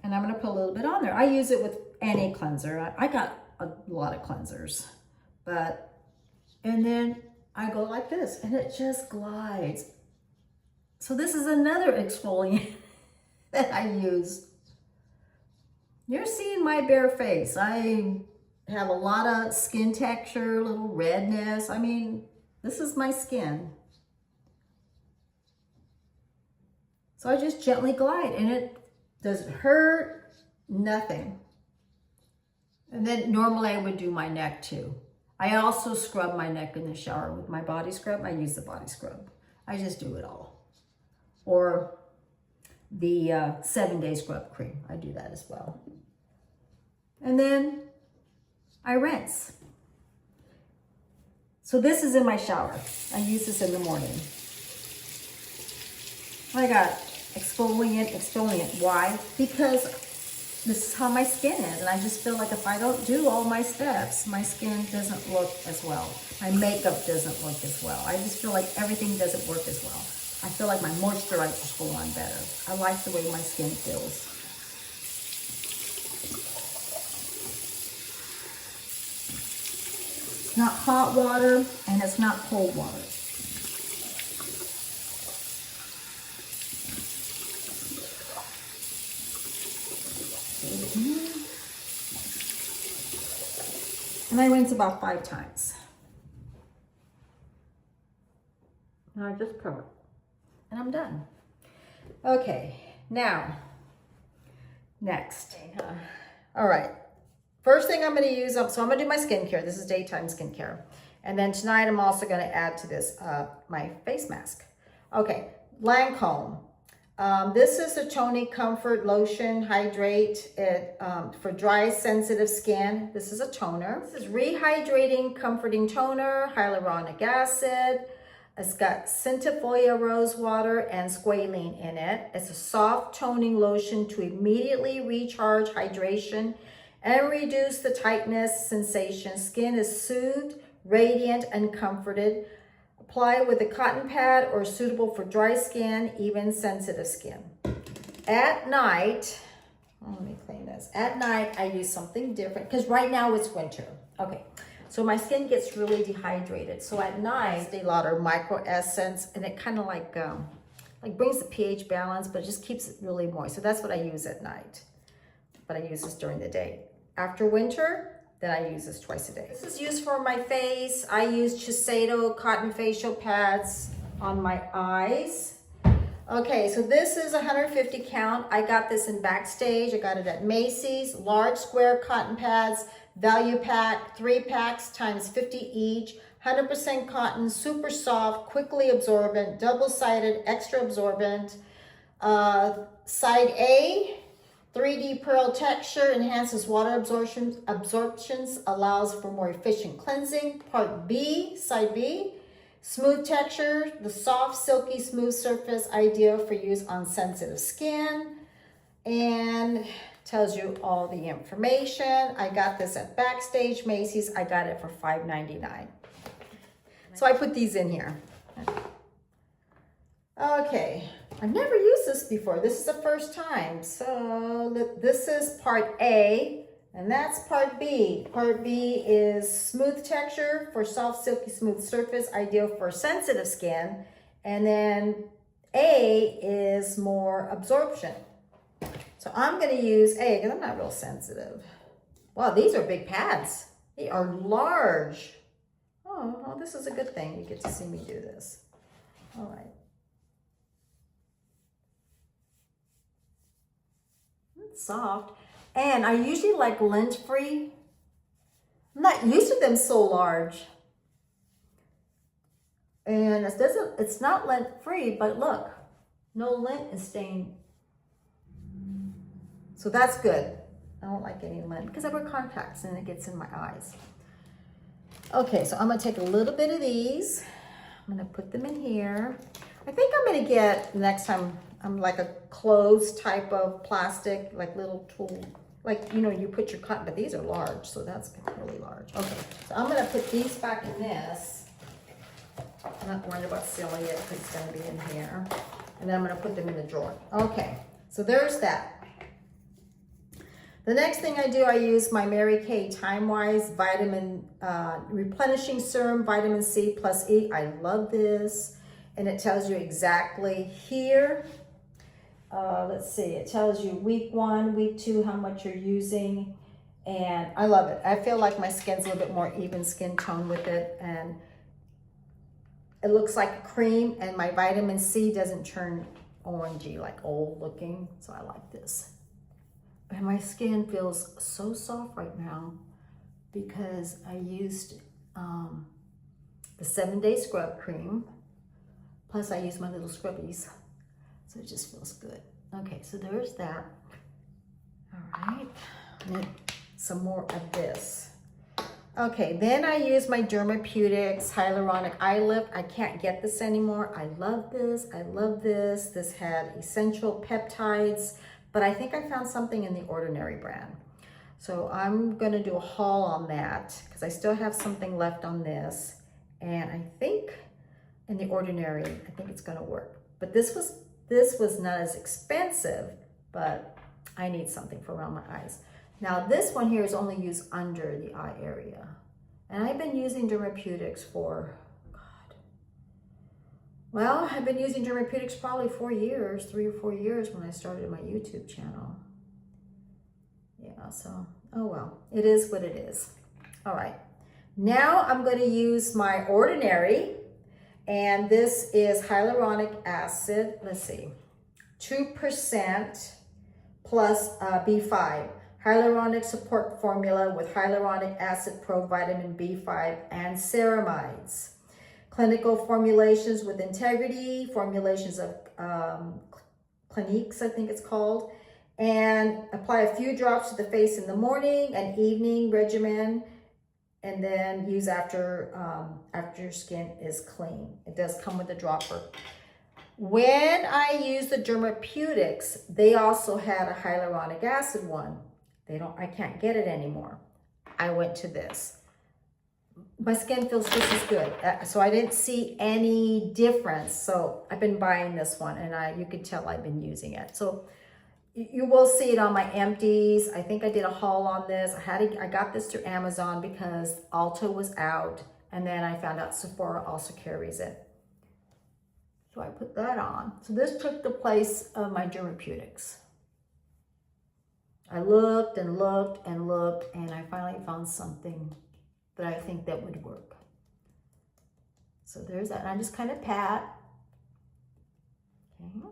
and I'm going to put a little bit on there. I use it with any cleanser. I got a lot of cleansers, and then I go like this and it just glides. So this is another exfoliant that I use. You're seeing my bare face. I have a lot of skin texture, a little redness. I mean, this is my skin. So I just gently glide and it doesn't hurt, nothing. And then normally I would do my neck too. I also scrub my neck in the shower with my body scrub. I use the body scrub. I just do it all. Or the 7-day scrub cream. I do that as well. And then I rinse. So this is in my shower. I use this in the morning. I got exfoliant. Why? Because this is how my skin is. And I just feel like if I don't do all my steps, my skin doesn't look as well. My makeup doesn't look as well. I just feel like everything doesn't work as well. I feel like my moisturizers go on better. I like the way my skin feels. It's not hot water and it's not cold water. And I rinse about 5 times. And I just cover it. And I'm done. Okay, now, next. All right, first thing I'm gonna use, so I'm gonna do my skincare. This is daytime skincare. And then tonight I'm also gonna add to this my face mask. Okay, Lancome. This is a Toning Comfort Lotion Hydrate for dry, sensitive skin. This is a toner. This is Rehydrating Comforting Toner, Hyaluronic Acid, It's got Centifolia rose water and squalene in it. It's a soft toning lotion to immediately recharge hydration and reduce the tightness sensation. Skin is soothed, radiant, and comforted. Apply with a cotton pad or suitable for dry skin, even sensitive skin. At night, let me clean this. At night, I use something different because right now it's winter. Okay, so my skin gets really dehydrated. So at night, Estee Lauder Micro Essence, and it kind of like brings the pH balance, but it just keeps it really moist. So that's what I use at night. But I use this during the day. After winter, then I use this twice a day. This is used for my face. I use Shiseido cotton facial pads on my eyes. Okay, so this is 150 count. I got this in Backstage. I got it at Macy's. Large square cotton pads, value pack, 3 packs times 50 each. 100% cotton, super soft, quickly absorbent, double-sided, extra absorbent. Side A, 3D pearl texture, enhances water absorptions, allows for more efficient cleansing. Part B, side B, smooth texture, the soft, silky, smooth surface, ideal for use on sensitive skin. And tells you all the information. I got this at Backstage, Macy's. I got it for $5.99. So I put these in here. Okay, I've never used this before. This is the first time. So this is part A, and that's part B. Part B is smooth texture for soft, silky, smooth surface, ideal for sensitive skin. And then A is more absorption. So I'm gonna use A because I'm not real sensitive. Wow, these are big pads. They are large. Oh, well, this is a good thing. You get to see me do this. All right. It's soft. And I usually like lint-free. I'm not used to them so large. And it's not lint-free, but look, no lint is staying. So that's good. I don't like any lint because I wear contacts and it gets in my eyes. Okay, so I'm gonna take a little bit of these. I'm gonna put them in here. I think I'm gonna get, next time, I'm like a closed type of plastic, like little tool. Like, you know, you put your cotton, but these are large, so that's really large. Okay, so I'm gonna put these back in this. I'm not worried about sealing it because it's gonna be in here. And then I'm gonna put them in the drawer. Okay, so there's that. The next thing I do, I use my Mary Kay Time-Wise Vitamin Replenishing Serum, Vitamin C plus E. I love this. And it tells you exactly here. Let's see, it tells you week 1, week 2, how much you're using. And I love it. I feel like my skin's a little bit more even skin tone with it. And it looks like a cream, and my vitamin C doesn't turn orangey, like old looking. So I like this. And my skin feels so soft right now because I used the 7-day scrub cream. Plus I use my little scrubbies. So it just feels good. Okay, so there's that. All right, and some more of this. Okay, then I use my Dermapeutics Hyaluronic Eye Lift. I can't get this anymore. I love this, I love this. This had essential peptides, but I think I found something in the Ordinary brand. So I'm gonna do a haul on that because I still have something left on this. And I think in the Ordinary, I think it's gonna work. But this was not as expensive, but I need something for around my eyes. Now this one here is only used under the eye area. And I've been using Dermapeutics for, well, I've been using Dermapeutics probably 4 years, 3 or 4 years when I started my YouTube channel. Yeah, so, oh well, it is what it is. All right, now I'm gonna use my Ordinary, and this is hyaluronic acid, let's see, 2% plus B5. Hyaluronic support formula with hyaluronic acid, provitamin B5, and ceramides. Clinical formulations with integrity, formulations of Cliniques, I think it's called. And apply a few drops to the face in the morning and evening regimen. and then use after your skin is clean. It does come with a dropper. When I use the Dermapeutics, they also had a hyaluronic acid one. I can't get it anymore. I went to this. My skin feels just as good. So I didn't see any difference. So I've been buying this one, and you can tell I've been using it. So you will see it on my empties. I think I did a haul on this. I got this through Amazon because Ulta was out, and then I found out Sephora also carries it. So I put that on. So this took the place of my Dermapeutics. I looked and looked and looked, and I finally found something that I think that would work. So there's that. And I just kind of pat. Okay.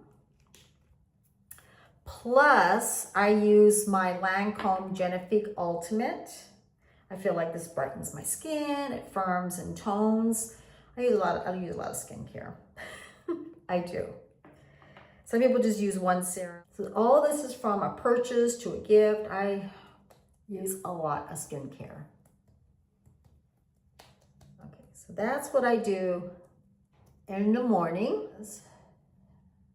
Plus, I use my Lancome Genifique Ultimate. I feel like this brightens my skin. It firms and tones. I use a lot of skincare. I do. Some people just use one serum. So all this is from a purchase to a gift. I use a lot of skincare. Okay, so that's what I do in the morning.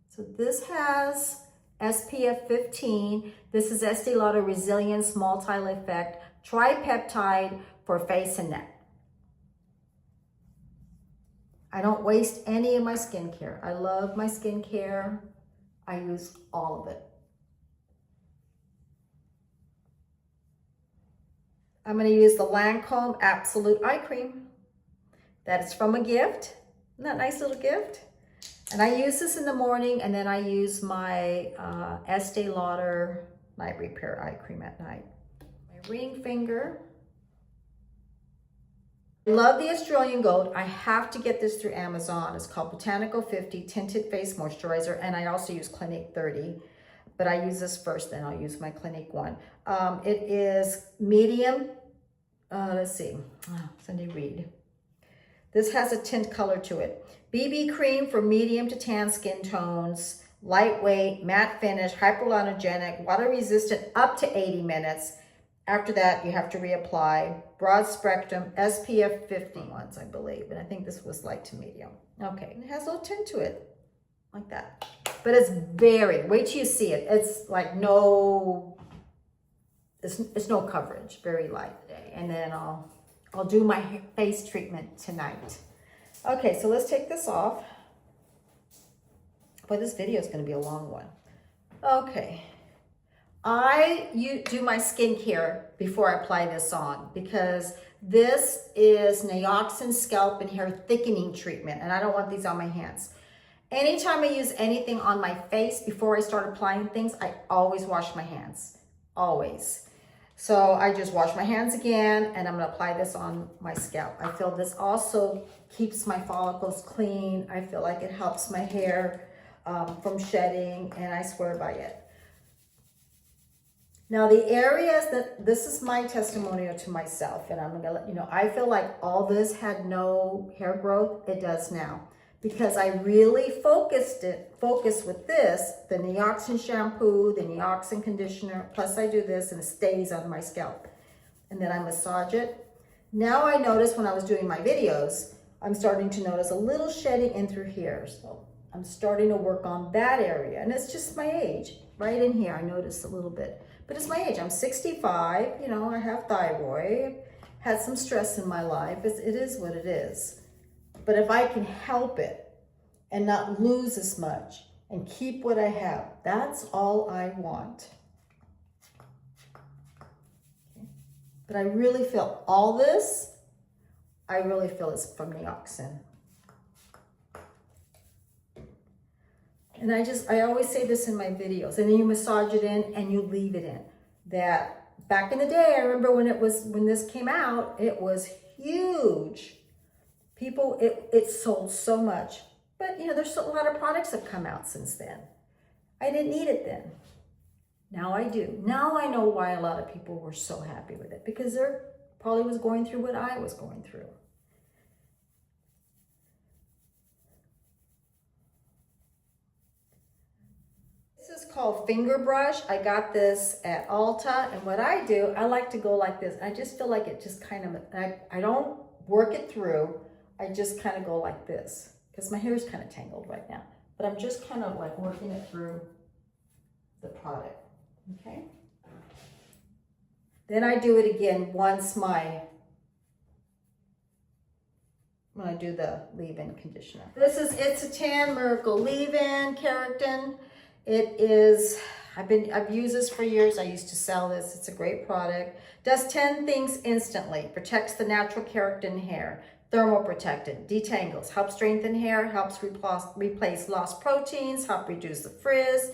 So this has SPF 15. This is Estee Lauder Resilience Multi-Effect Tri-peptide for face and neck. I don't waste any of my skincare. I love my skincare. I use all of it. I'm going to use the Lancome Absolute Eye Cream. That is from a gift. Isn't that a nice little gift? And I use this in the morning, and then I use my Estee Lauder Night Repair Eye Cream at night. My ring finger. Love the Australian Gold. I have to get this through Amazon. It's called Botanical 50 Tinted Face Moisturizer, and I also use Clinique 30, but I use this first, then I'll use my Clinique one. It is medium, let's see, Cindy Reed. This has a tint color to it. BB cream for medium to tan skin tones, lightweight, matte finish, hypoallergenic, water resistant up to 80 minutes. After that, you have to reapply. Broad spectrum, SPF 50 ones, I believe. And I think this was light to medium. Okay, it has a little tint to it, like that. But it's wait till you see it. It's like it's no coverage, very light today. And then I'll do my face treatment tonight. Okay, so let's take this off. Boy, this video is gonna be a long one. Okay. I do my skincare before I apply this on because this is Nioxin Scalp and Hair Thickening Treatment, and I don't want these on my hands. Anytime I use anything on my face before I start applying things, I always wash my hands, always. So I just wash my hands again, and I'm gonna apply this on my scalp. I feel this also keeps my follicles clean. I feel like it helps my hair from shedding, and I swear by it. Now the areas this is my testimonial to myself, and I'm gonna let you know, I feel like all this had no hair growth. It does now, because I really focused with this, the Nioxin shampoo, the Nioxin conditioner, plus I do this and it stays on my scalp. And then I massage it. Now I notice when I was doing my videos, I'm starting to notice a little shedding in through here. So I'm starting to work on that area, and it's just my age. Right in here, I noticed a little bit. But it's my age. I'm 65, you know, I have thyroid, had some stress in my life. It is what it is. But if I can help it and not lose as much and keep what I have, that's all I want. Okay. But I really feel all this, I really feel it's from Nioxin. And I always say this in my videos, and then you massage it in and you leave it in. That back in the day, I remember when this came out, it was huge. People, it sold so much. But you know, there's a lot of products that have come out since then. I didn't need it then. Now I do. Now I know why a lot of people were so happy with it, because they're probably was going through what I was going through. This is called Finger Brush. I got this at Ulta, and what I do, I like to go like this. I just feel like it just kind of, I don't work it through. I just kind of go like this because my hair is kind of tangled right now. But I'm just kind of like working it through the product, okay? Then I do it again once when I do the leave-in conditioner. This is It's a Tan Miracle Leave-In Keratin. It is, I've used this for years. I used to sell this. It's a great product. Does 10 things instantly. Protects the natural keratin hair. Thermoprotectant, detangles, helps strengthen hair, helps replace lost proteins, help reduce the frizz.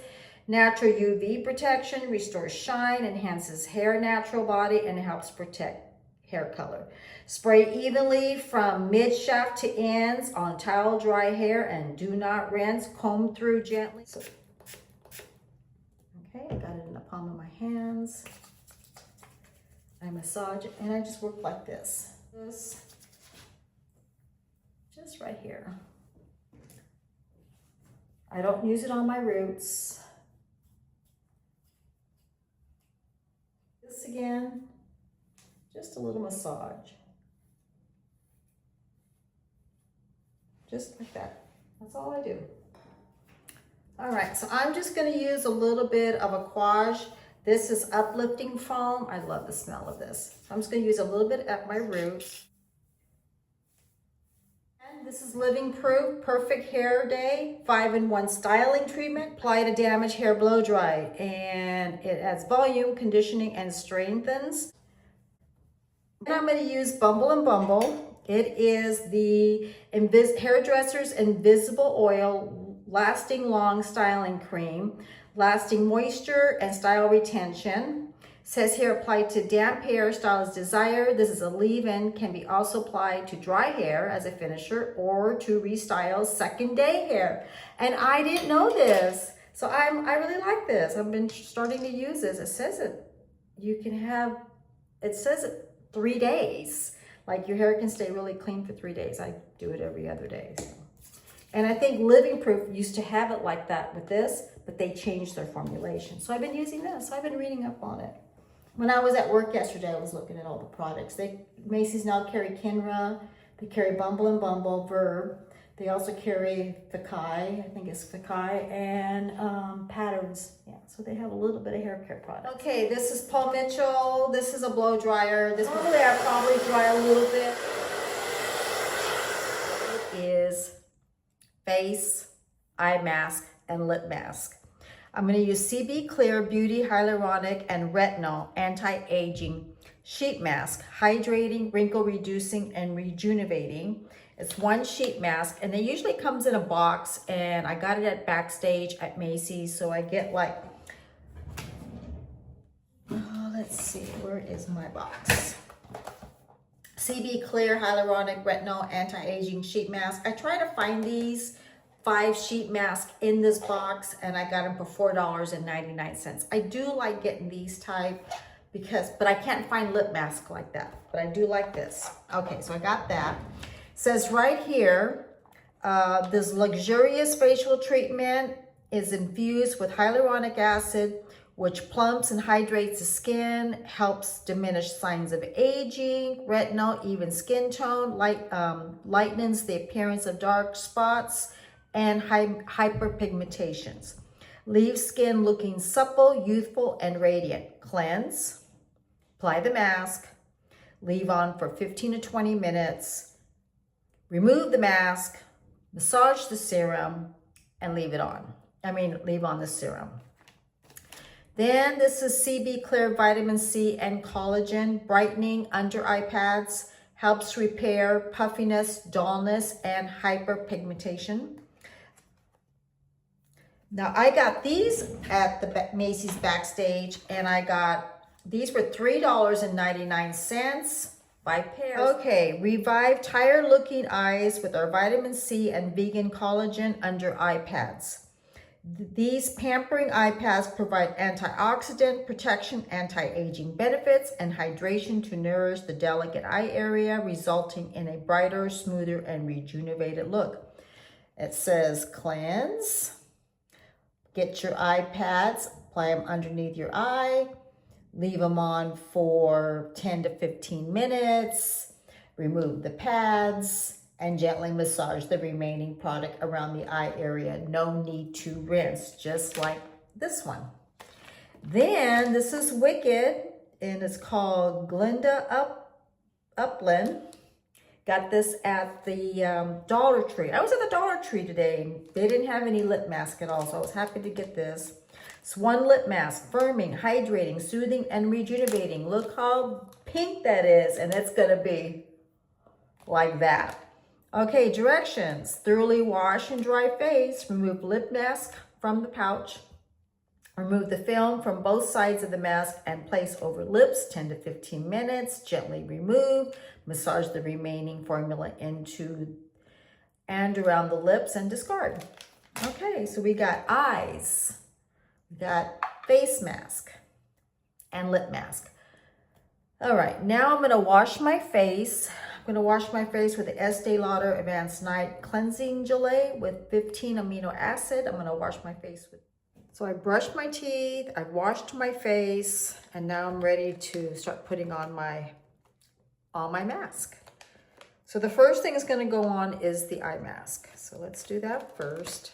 Natural UV protection, restores shine, enhances hair natural body, and helps protect hair color. Spray evenly from mid-shaft to ends on towel dry hair and do not rinse. Comb through gently. So, okay, I got it in the palm of my hands. I massage it and I just work like this. Just right here. I don't use it on my roots. This again, just a little massage. Just like that. That's all I do. All right, so I'm just gonna use a little bit of Aquage. This is uplifting foam. I love the smell of this. So I'm just gonna use a little bit at my roots. And this is Living Proof Perfect Hair Day 5-in-1 styling treatment. Apply to damaged hair, blow dry. And it adds volume, conditioning, and strengthens. And I'm gonna use Bumble and Bumble. It is the Hairdresser's Invisible Oil Lasting Long Styling Cream, lasting moisture and style retention. Says here, applied to damp hair, style as desired. This is a leave-in, can be also applied to dry hair as a finisher or to restyle second day hair. And I didn't know this, so I really like this. I've been starting to use this. It says it says it 3 days. Like your hair can stay really clean for 3 days. I do it every other day. So. And I think Living Proof used to have it like that with this, but they changed their formulation. So I've been using this. I've been reading up on it. When I was at work yesterday, I was looking at all the products. Macy's now carry Kinra. They carry Bumble and Bumble, Verb. They also carry Fakai, I think it's Fakai, and Patterns. Yeah, so they have a little bit of hair care products. Okay, this is Paul Mitchell. This is a blow dryer. Normally I probably dry a little bit. It is face, eye mask, and lip mask. I'm going to use CB Clear Beauty Hyaluronic and Retinol Anti-Aging Sheet Mask, hydrating, wrinkle reducing, and rejuvenating. It's one sheet mask, and it usually comes in a box, and I got it at Backstage at Macy's, so I get like, let's see, where is my box? CB Clear Hyaluronic Retinol Anti-Aging Sheet Mask. I try to find these 5 sheet masks in this box, and I got them for $4.99. I do like getting these type but I can't find lip mask like that, but I do like this. Okay, so I got that. Says right here, this luxurious facial treatment is infused with hyaluronic acid, which plumps and hydrates the skin, helps diminish signs of aging. Retinol, even skin tone, lightens the appearance of dark spots and hyperpigmentations. Leaves skin looking supple, youthful, and radiant. Cleanse, apply the mask, leave on for 15 to 20 minutes. Remove the mask, massage the serum, and leave on the serum. Then this is CB Clear Vitamin C and Collagen, brightening under eye pads, helps repair puffiness, dullness, and hyperpigmentation. Now I got these at the Macy's Backstage, and these were $3.99. 5 pairs. Okay, revive tired looking eyes with our vitamin C and vegan collagen under eye pads. These pampering eye pads provide antioxidant protection, anti-aging benefits, and hydration to nourish the delicate eye area, resulting in a brighter, smoother, and rejuvenated look. It says cleanse, Get your eye pads, apply them underneath your eye, leave them on for 10 to 15 minutes, remove the pads, and gently massage the remaining product around the eye area. No need to rinse, just like this one. Then this is Wicked, and it's called Glinda Upland. Got this at the Dollar Tree. I was at the Dollar Tree today, and they didn't have any lip mask at all, so I was happy to get this. It's one lip mask, firming, hydrating, soothing, and rejuvenating. Look how pink that is, and it's gonna be like that. Okay, directions. Thoroughly wash and dry face. Remove lip mask from the pouch. Remove the film from both sides of the mask and place over lips 10 to 15 minutes. Gently remove. Massage the remaining formula into and around the lips and discard. Okay, so we got eyes, we got face mask, and lip mask. All right, now I'm gonna wash my face. I'm gonna wash my face with the Estee Lauder Advanced Night Cleansing Gelée with 15 amino acid. I'm gonna wash my face with. So I brushed my teeth, I washed my face, and now I'm ready to start putting on my mask. So the first thing is gonna go on is the eye mask. So let's do that first.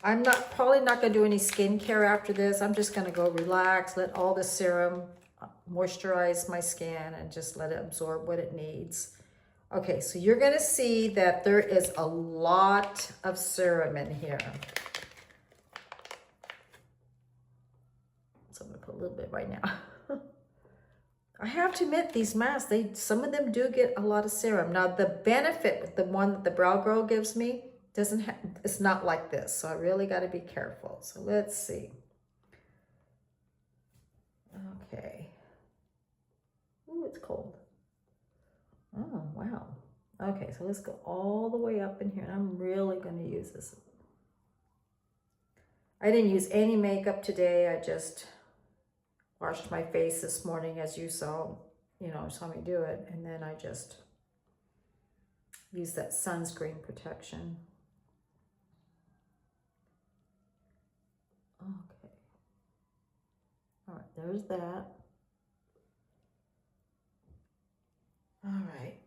I'm probably not gonna do any skincare after this. I'm just gonna go relax, let all the serum moisturize my skin and just let it absorb what it needs. Okay, so you're gonna see that there is a lot of serum in here. So I'm gonna put a little bit right now. I have to admit, these masks, some of them do get a lot of serum. Now the benefit with the one that the Brow Girl gives me, it's not like this, so I really got to be careful. So let's see. Okay. Ooh, it's cold. Oh, wow. Okay, so let's go all the way up in here. I'm really going to use this. I didn't use any makeup today. I just washed my face this morning, as you saw, saw me do it. And then I just used that sunscreen protection. Okay. All right, there's that. All right.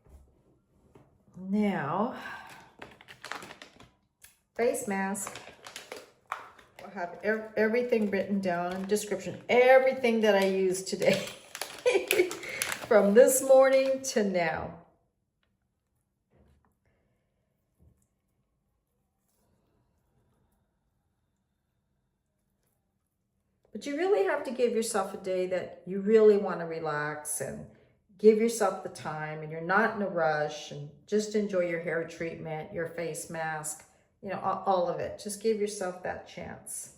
Now, face mask. I'll have everything written down in the description. Everything that I used today. From this morning to now. But you really have to give yourself a day that you really want to relax and give yourself the time, and you're not in a rush, and just enjoy your hair treatment, your face mask, all of it. Just give yourself that chance.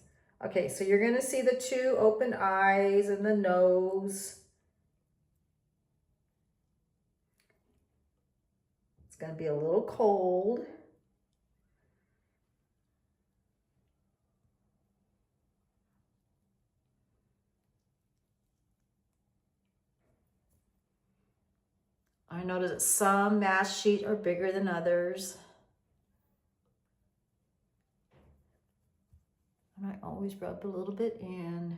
Okay, so you're going to see the two open eyes and the nose. It's going to be a little cold. I noticed that some mask sheets are bigger than others. And I always rub a little bit in.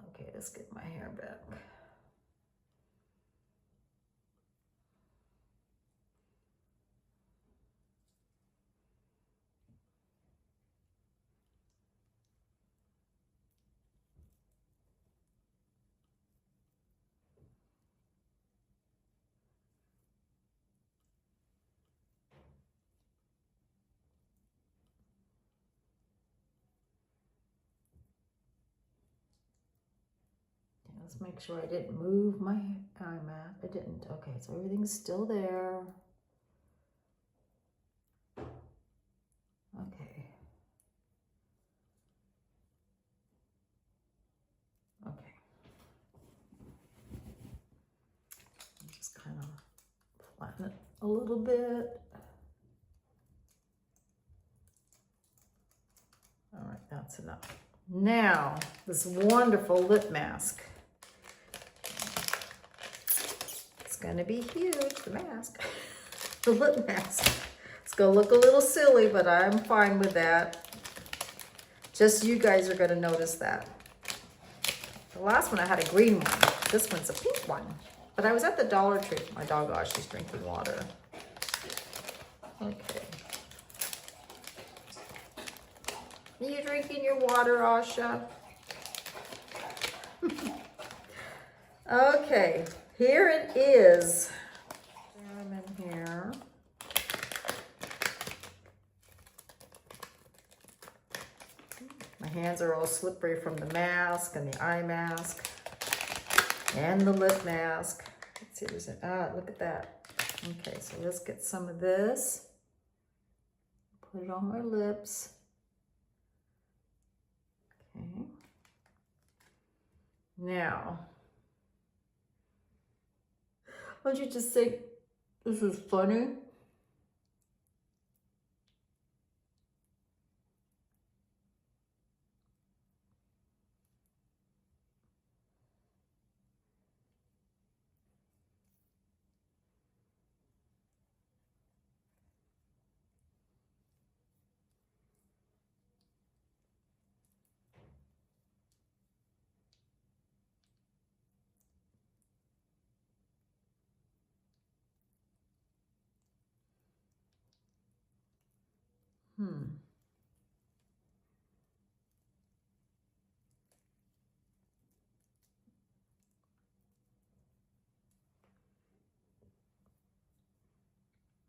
Okay, let's get my hair back. Let's make sure I didn't move my eye mat. I didn't. Okay, so everything's still there. Okay. Okay. Just kind of flatten it a little bit. All right, that's enough. Now, this wonderful lip mask. gonna be huge, the mask. The lip mask. It's gonna look a little silly, but I'm fine with that. Just you guys are gonna notice that. The last one I had a green one. This one's a pink one. But I was at the Dollar Tree. My dog, oh, she's drinking water. Okay. Are you drinking your water, Asha? Okay, here it is. I'm in here. My hands are all slippery from the mask and the eye mask and the lip mask. Let's see, there's look at that. Okay, so let's get some of this. Put it on my lips. Okay. Now, don't you just think this is funny?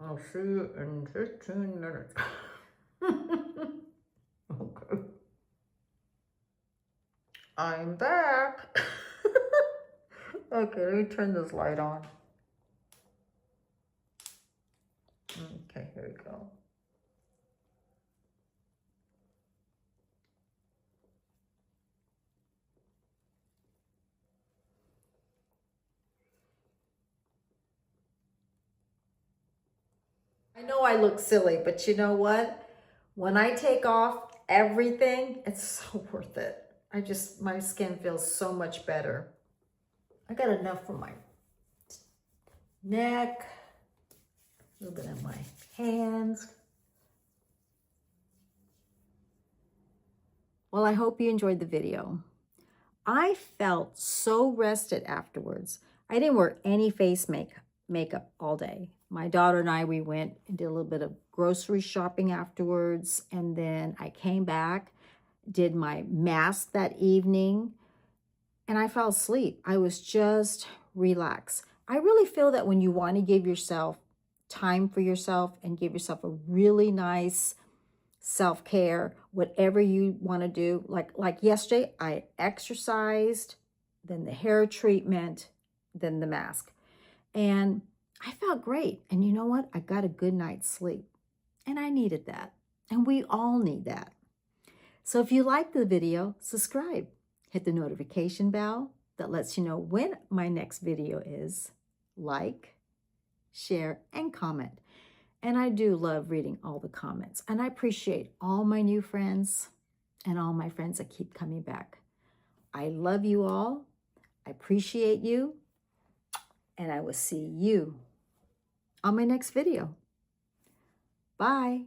I'll see you in 15 minutes. Okay. I'm back. Okay, let me turn this light on. Okay, here we go. I know I look silly, but you know what? When I take off everything, it's so worth it. My skin feels so much better. I got enough for my neck, a little bit on my hands. Well, I hope you enjoyed the video. I felt so rested afterwards. I didn't wear any face makeup all day. My daughter and I, we went and did a little bit of grocery shopping afterwards. And then I came back, did my mask that evening, and I fell asleep. I was just relaxed. I really feel that when you want to give yourself time for yourself and give yourself a really nice self-care, whatever you want to do, like yesterday, I exercised, then the hair treatment, then the mask. And I felt great. And you know what? I got a good night's sleep. And I needed that. And we all need that. So if you liked the video, subscribe. Hit the notification bell that lets you know when my next video is. Like, share, and comment. And I do love reading all the comments. And I appreciate all my new friends and all my friends that keep coming back. I love you all. I appreciate you. And I will see you on my next video. Bye.